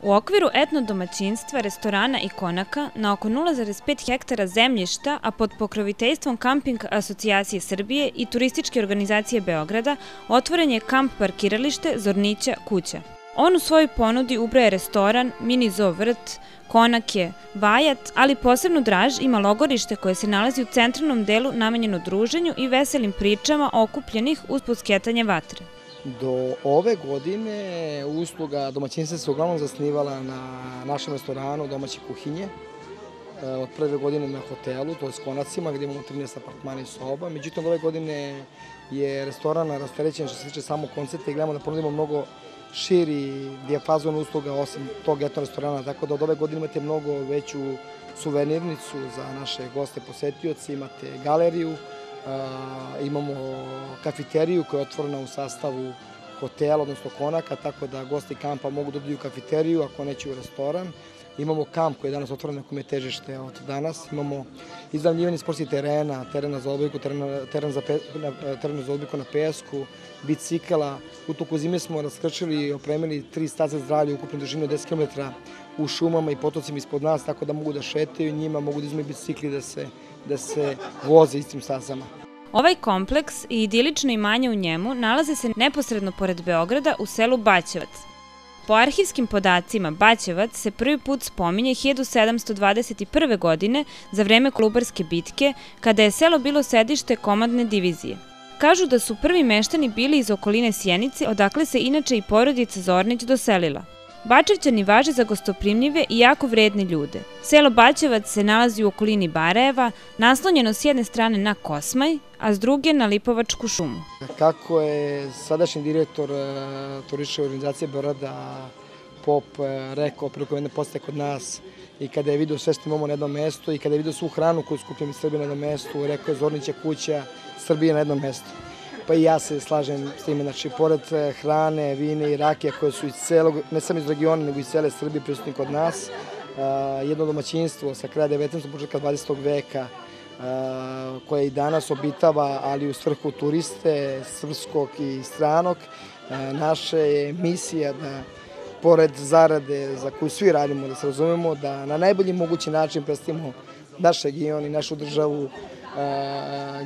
U okviru etno domaćinstva, restorana i konaka na oko 0,5 hektara zemljišta, a pod pokroviteljstvom Kamping asocijacije Srbije i Turističke organizacije Beograda, otvoren je kamp parkiralište Zornića kuća. On u svojoj ponudi ubraja restoran, mini zoo vrt, konake, vajat, ali posebnu draž ima logorište koje se nalazi u centralnom delu namenjeno druženju i veselim pričama okupljenih usput skretanja vatre. Do ove godine usluga domaćinstva se uglavnom zasnivala na našem restoranu domaće kuhinje. Od prve godine na hotelu, to je s konacima, gdje imamo 13 apartmana i soba. Međutim, ove godine je restoran rasterećen što se tiče samog koncepta i gledamo da ponudimo mnogo širi dijapazon usluga osim tog etno restorana. Tako da od ove godine imate mnogo veću suvenirnicu za naše goste posetioci, imate galeriju, imamo kafiteriju koja je otvorena u sastavu hotela, odnosno konaka, tako da gosti kampa mogu da dobiju kafiteriju ako neće u restoran. Imamo kamp koji je danas otvoren na kome je težište od danas. Imamo iznajmljivanje sportskih terena, teren za odbojku na pesku, bicikala. U toku zime smo raskrčili i opremili 3 staze zdravlja u ukupnoj dužini od 10 km u šumama i potocima ispod nas, tako da mogu da šetaju njima, mogu da izmaju bicikli da se voze istim stazama. Ovaj kompleks i idilično imanje u njemu nalaze se neposredno pored Beograda u selu Baćevac. Po arhivskim podacima, Baćevac se prvi put spominje 1721. godine za vreme Kolubarske bitke, kada je selo bilo sedište komandne divizije. Kažu da su prvi meštani bili iz okoline Sjenice, odakle se inače i porodica Zornić doselila. Bačevćani važe za gostoprimljive i jako vredne ljude. Selo Baćevac se nalazi u okolini Barajeva, naslonjeno s jedne strane na Kosmaj, a s druge na Lipovačku šumu. Kako je sadašnji direktor Turističke organizacije Beograda Pop rekao prilikom jedne posete kod nas i kada je vidio sve što imamo na jednom mestu i kada je vidio svu hranu koju skupljamo iz Srbije na jednom mestu, rekao je Zornića kuća, Srbije na jednom mestu. Pa i ja se slažem s time, znači, pored hrane, vine i rakija koje su iz celog, ne samo iz regiona, nego iz cele Srbije prisutni kod nas, jedno domaćinstvo sa kraja 19. početka 20. veka, koje i danas obitava, ali u svrhu turiste, srpskog i stranog. Naša je misija da, pored zarade za koju svi radimo, da se razumemo, da na najbolji mogući način predstavimo naš region i našu državu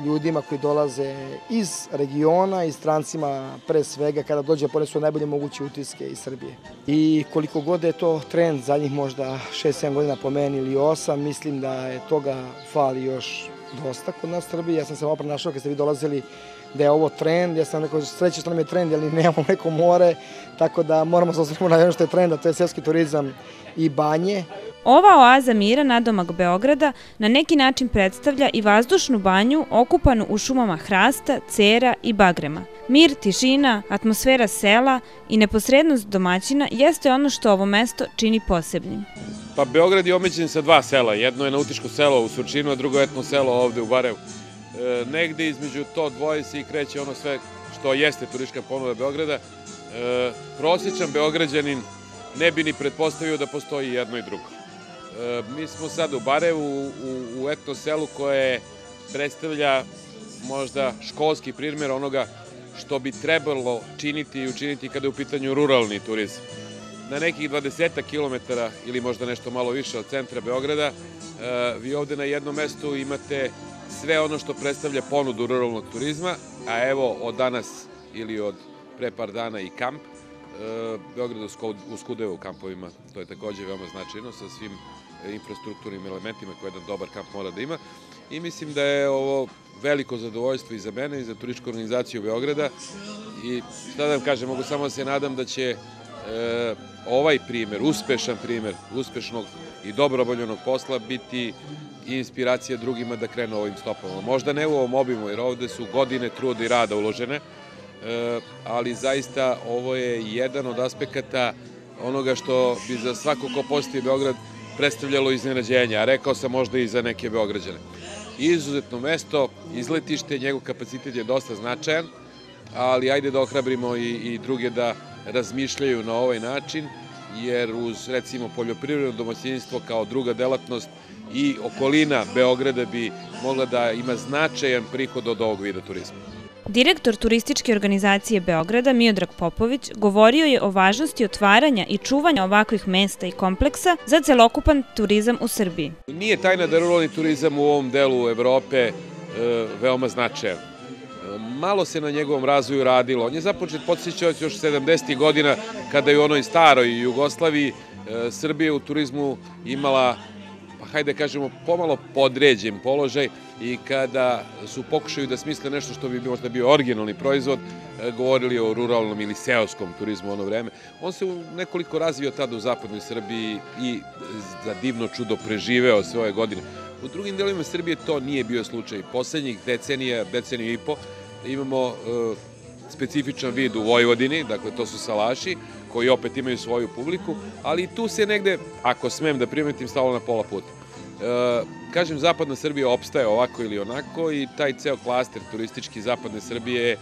ljudima koji dolaze iz regiona i strancima pre svega kada dođe ponesu najbolje moguće utiske iz Srbije. I koliko god je to trend zadnjih možda 6-7 godina po meni ili 8, mislim da je toga fali još dosta kod nas u Srbiji. Ja sam se malo pronašao kad ste vi dolazili da je ovo trend, ja sam rekao sreće što nam je trend, ali nemamo neko more, tako da moramo se osvrnuti na ono što je trend, a to je seoski turizam i banje. Ova oaza mira nadomak Beograda na neki način predstavlja i vazdušnu banju okupanu u šumama hrasta, cera i bagrema. Mir, tišina, atmosfera sela i neposrednost domaćina jeste ono što ovo mesto čini posebnim. Pa Beograd je omeđen sa 2 sela, jedno je nautičko selo u Surčinu, a drugo etno selo ovde u Barajevu. Negde između to dvoje se i kreće ono sve što jeste turistička ponuda Beograda. Prosječan Beograđanin ne bi ni pretpostavio da postoji jedno i drugo. Mi smo sad u Barajevu, u etno selu koje predstavlja možda školski primjer onoga što bi trebalo činiti i učiniti kada je u pitanju ruralni turizam. Na nekih 20 km ili možda nešto malo više od centra Beograda, vi ovde na jednom mestu imate sve ono što predstavlja ponudu ruralnog turizma, a evo od danas ili od pre par dana i kamp. Beograd u Skudevu kampovima, to je takođe veoma značajno sa svim infrastrukturnim elementima koje jedan dobar kamp mora da ima. I mislim da je ovo veliko zadovoljstvo i za mene i za turističku organizaciju Beograda. I šta da vam kažem, mogu samo da se nadam da će ovaj primer, uspešan primer, uspešnog i dobro obavljenog posla biti i inspiracija drugima da krenu ovim stopama. Možda ne u ovom obimu, jer ovde su godine truda i rada uložene, ali zaista ovo je jedan od aspekata onoga što bi za svako ko poseti Beograd predstavljalo iznenađenje, a rekao sam možda i za neke Beograđane. Izuzetno mesto, izletište, njegov kapacitet je dosta značajan, ali ajde da ohrabrimo i druge da razmišljaju na ovaj način, jer uz recimo poljoprivredno domaćinstvo kao druga delatnost i okolina Beograda bi mogla da ima značajan prihod od ovog vida turizma. Direktor turističke organizacije Beograda, Miodrag Popović, govorio je o važnosti otvaranja i čuvanja ovakvih mesta i kompleksa za celokupan turizam u Srbiji. Nije tajna da je ruralni turizam u ovom delu Evrope veoma značajan. Malo se na njegovom razvoju radilo. On je započet, podsjećao još 70. godina, kada je u onoj staroj Jugoslaviji Srbija u turizmu imala, pa hajde kažemo, pomalo podređen položaj i kada su pokušaju da smisle nešto što bi možda bio originalni proizvod, govorili o ruralnom ili seoskom turizmu u ono vreme. On se nekoliko razvio tada u zapadnoj Srbiji i za divno čudo preživeo svoje godine. U drugim delovima Srbije to nije bio slučaj. Poslednjih deceniju i po, imamo specifičan vid u Vojvodini, dakle to su salaši, koji opet imaju svoju publiku, ali tu se negde, ako smem da primetim, stalo na pola puta. Kažem, zapadna Srbija opstaje ovako ili onako i taj ceo klaster turistički zapadne Srbije je,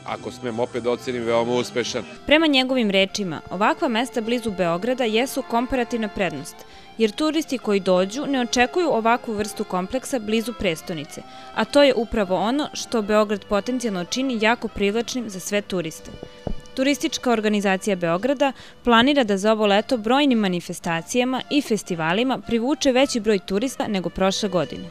ako smem opet da ocenim, veoma uspešan. Prema njegovim rečima, ovakva mesta blizu Beograda jesu komparativna prednost, jer turisti koji dođu ne očekuju ovakvu vrstu kompleksa blizu prestonice, a to je upravo ono što Beograd potencijalno čini jako privlačnim za sve turiste. Turistička organizacija Beograda planira da za ovo leto brojnim manifestacijama i festivalima privuče veći broj turista nego prošle godine.